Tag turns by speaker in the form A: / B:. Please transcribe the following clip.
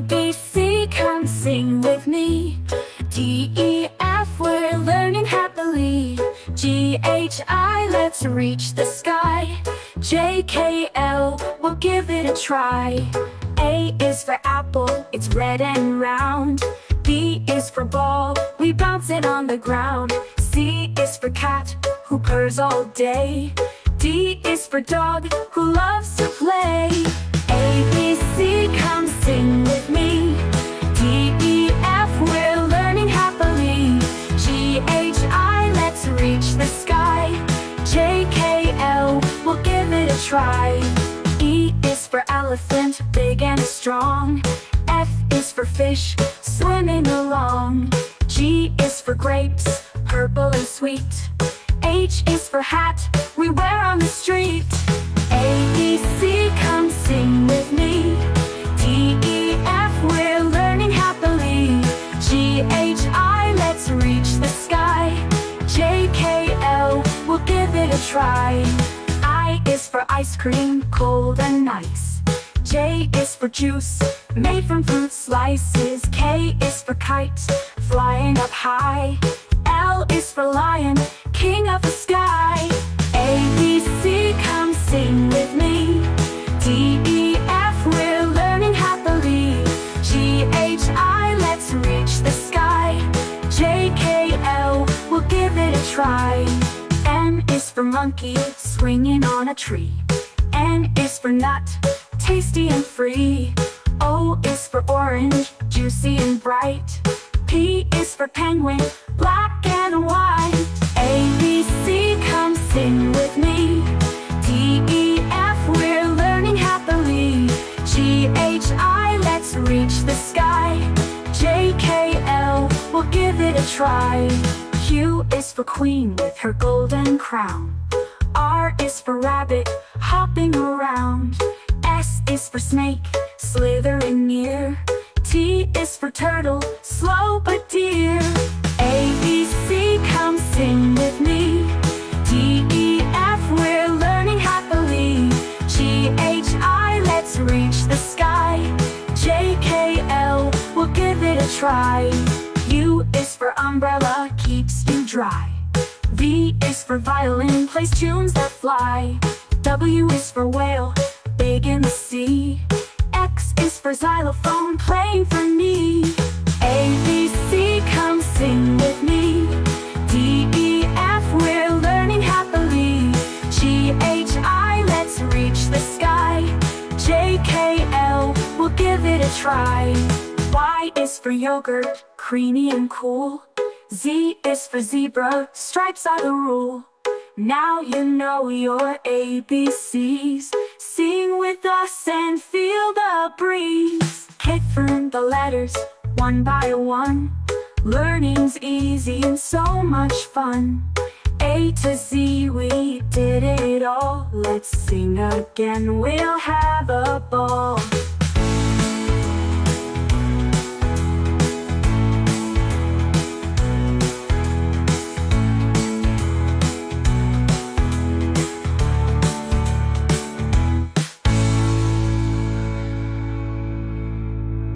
A: A, B, C, come sing with me. D, E, F, we're learning happily. G, H, I, let's reach the sky. J, K, L, we'll give it a try. A is for apple, it's red and round. B is for ball, we bounce it on the ground. C is for cat, who purrs all day. D is for dog, who loves to play. A, B, C, come sing with me. D, E, F, we're learning happily. G, H, I, let's reach the sky. J, K, L, we'll give it a try. E is for elephant, big and strong. F is for fish, swimming along. G is for grapes, purple and sweet. H is for hat, we wear on the street. A, B, C, come sing with me. D, E, F, we're learning happily. G, H, I, let's reach the sky. J, K, L, we'll give it a try. I is for ice cream, cold and nice. J is for juice, made from fruit slices. K is for kite, flying up high. L is for lion, king of the sky. A, B, C, come sing with me. D, E, F, we're learning happily. G, H, I, let's reach the sky. J, K, L, we'll give it a try. M is for monkey, swinging on a tree. N is for nut, tasty and free. O is for orange, juicy and bright. P is for penguin, black and white. A, B, C, come sing with me. D, E, F, we're learning happily. G, H, I, let's reach the sky. J, K, L, we'll give it a try. Q is for queen with her golden crown. R is for rabbit, hopping around. S is for snake, slithering near. T is for turtle, slow but dear. A, B, C, come sing with me. D, E, F, we're learning happily. G, H, I, let's reach the sky. J, K, L, we'll give it a try. U is for umbrella, keeps you dry. V is for violin, plays tunes that fly. W is for whale, big in the sea. X is for xylophone, playing for me. A, B, C, come sing with me. D, E, F, we're learning happily. G, H, I, let's reach the sky. J, K, L, we'll give it a try. Y is for yogurt, creamy and cool. Z is for zebra, stripes are the rule. Now you know your ABCs. Sing with us and feel the breeze. Hit from the letters, one by one. Learning's easy and so much fun. A to Z, we did it all. Let's sing again, we'll have a ball.